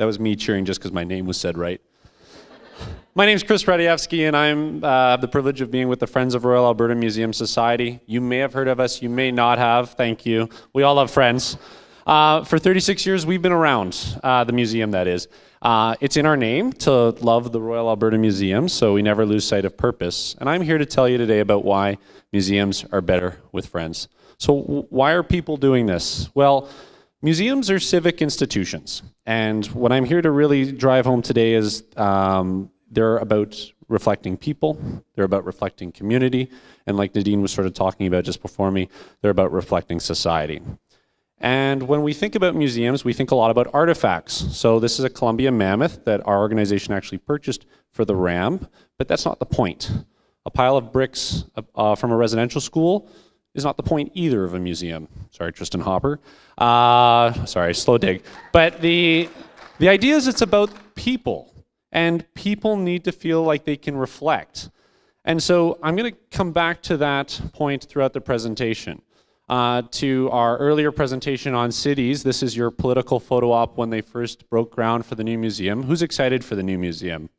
That was me cheering just because my name was said right. My name's Radojewski, and I'm the privilege of being with the Friends of Royal Alberta Museum Society. You may have heard of us, you may not have. Thank you. We all love friends. For 36 years, we've been around, the museum that is. It's in our name to love the Royal Alberta Museum, so we never lose sight of purpose. And I'm here to tell you today about why museums are better with friends. So why are people doing this? Well, museums are civic institutions. And what I'm here to really drive home today is they're about reflecting people, they're about reflecting community, and like Nadine was sort of talking about just before me, they're about reflecting society. And when we think about museums, we think a lot about artifacts. So this is a Columbia mammoth that our organization actually purchased for the ramp, but that's not the point. A pile of bricks from a residential school is not the point either of a museum. Sorry, Tristan Hopper. Sorry, slow dig. But the idea is it's about people, and people need to feel like they can reflect. And so I'm going to come back to that point throughout the presentation. To our earlier presentation on cities, this is your political photo op when they first broke ground for the new museum. Who's excited for the new museum?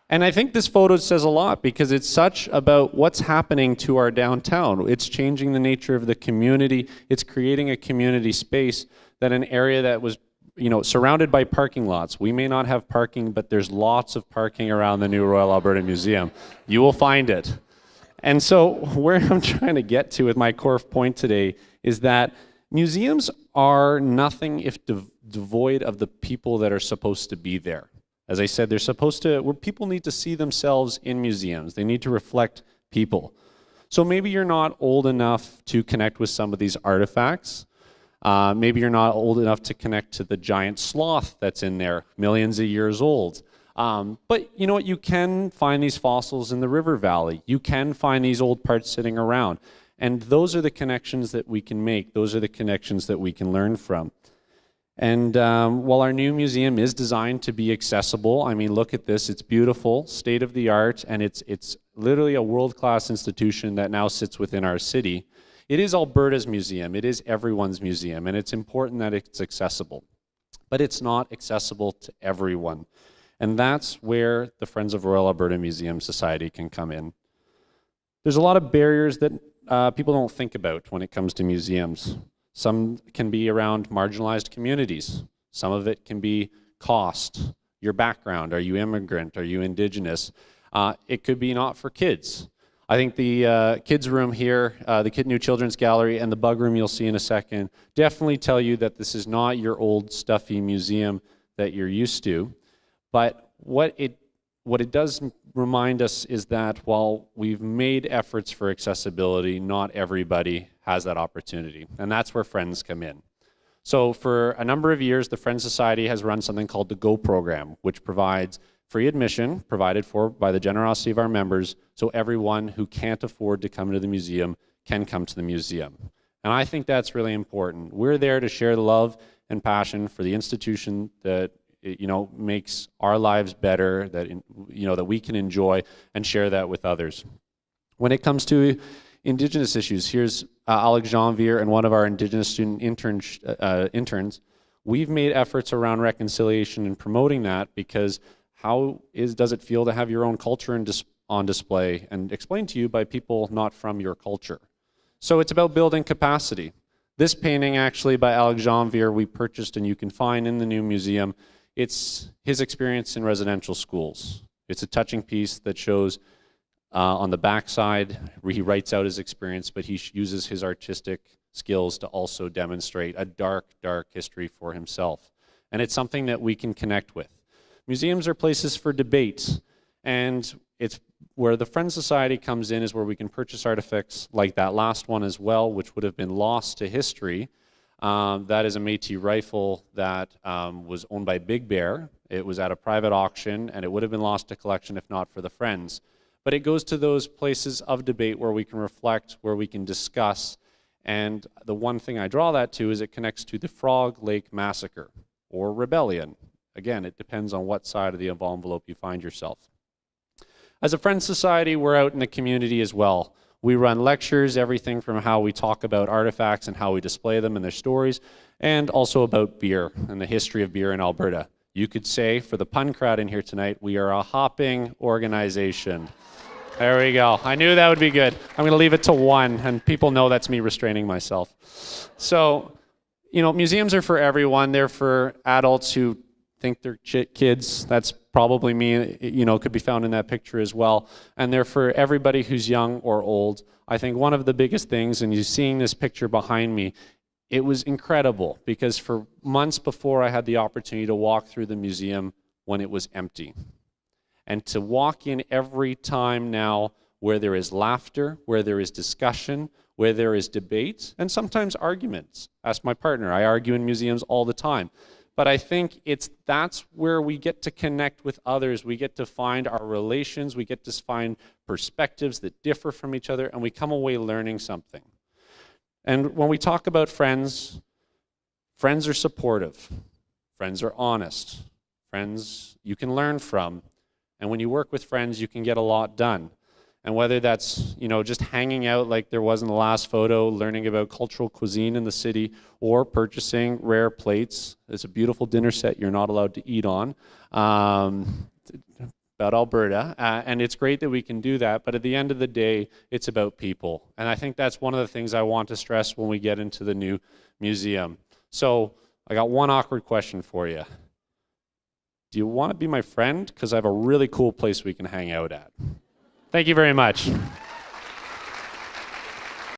And I think this photo says a lot because it's such about what's happening to our downtown. It's changing the nature of the community. It's creating a community space that an area that was, surrounded by parking lots. We may not have parking, but there's lots of parking around the new Royal Alberta Museum. You will find it. And so where I'm trying to get to with my core point today is that museums are nothing if devoid of the people that are supposed to be there. As I said, people need to see themselves in museums. They need to reflect people. So maybe you're not old enough to connect with some of these artifacts. Maybe you're not old enough to connect to the giant sloth that's in there, millions of years old. But you know what? You can find these fossils in the river valley. You can find these old parts sitting around. And those are the connections that we can make. Those are the connections that we can learn from. And while our new museum is designed to be accessible, I mean, look at this. It's beautiful, state-of-the-art, and it's literally a world-class institution that now sits within our city. It is Alberta's museum. It is everyone's museum, and it's important that it's accessible. But it's not accessible to everyone. And that's where the Friends of Royal Alberta Museum Society can come in. There's a lot of barriers that people don't think about when it comes to museums. Some can be around marginalized communities. Some of it can be cost, your background. Are you immigrant? Are you Indigenous? It could be not for kids. I think the kids room here, the New Children's Gallery, and the bug room you'll see in a second definitely tell you that this is not your old stuffy museum that you're used to. But what it does remind us is that while we've made efforts for accessibility, not everybody has that opportunity. And that's where Friends come in. So for a number of years, the Friends Society has run something called the GO program, which provides free admission, provided for by the generosity of our members, so everyone who can't afford to come to the museum can come to the museum. And I think that's really important. We're there to share the love and passion for the institution that makes our lives better, that that we can enjoy and share that with others. When it comes to Indigenous issues, here's Alex Janvier and one of our Indigenous student interns. We've made efforts around reconciliation and promoting that because does it feel to have your own culture on display and explained to you by people not from your culture? So it's about building capacity. This painting actually by Alex Janvier we purchased and you can find in the new museum. It's his experience in residential schools. It's a touching piece that shows on the backside, he writes out his experience, but he uses his artistic skills to also demonstrate a dark, dark history for himself. And it's something that we can connect with. Museums are places for debate, and it's where the Friends Society comes in is where we can purchase artifacts like that last one as well, which would have been lost to history. That is a Métis rifle that was owned by Big Bear. It was at a private auction, and it would have been lost to collection if not for the Friends. But it goes to those places of debate where we can reflect, where we can discuss, and the one thing I draw that to is it connects to the Frog Lake Massacre, or rebellion. Again, it depends on what side of the envelope you find yourself. As a Friends Society, we're out in the community as well. We run lectures, everything from how we talk about artifacts and how we display them and their stories, and also about beer and the history of beer in Alberta. You could say, for the pun crowd in here tonight, we are a hopping organization. There we go. I knew that would be good. I'm going to leave it to 1, and people know that's me restraining myself. So, museums are for everyone. They're for adults who think they're kids. That's probably me, could be found in that picture as well. And they're for everybody who's young or old. I think one of the biggest things, and you're seeing this picture behind me, it was incredible because for months before I had the opportunity to walk through the museum when it was empty. And to walk in every time now where there is laughter, where there is discussion, where there is debate, and sometimes arguments. Ask my partner, I argue in museums all the time. But I think that's where we get to connect with others. We get to find our relations. We get to find perspectives that differ from each other, and we come away learning something. And when we talk about friends, friends are supportive. Friends are honest. Friends you can learn from. And when you work with friends, you can get a lot done. And whether that's, just hanging out like there was in the last photo, learning about cultural cuisine in the city, or purchasing rare plates. It's a beautiful dinner set you're not allowed to eat on, about Alberta. And it's great that we can do that, but at the end of the day, it's about people. And I think that's one of the things I want to stress when we get into the new museum. So I got one awkward question for you. Do you want to be my friend? Because I have a really cool place we can hang out at. Thank you very much.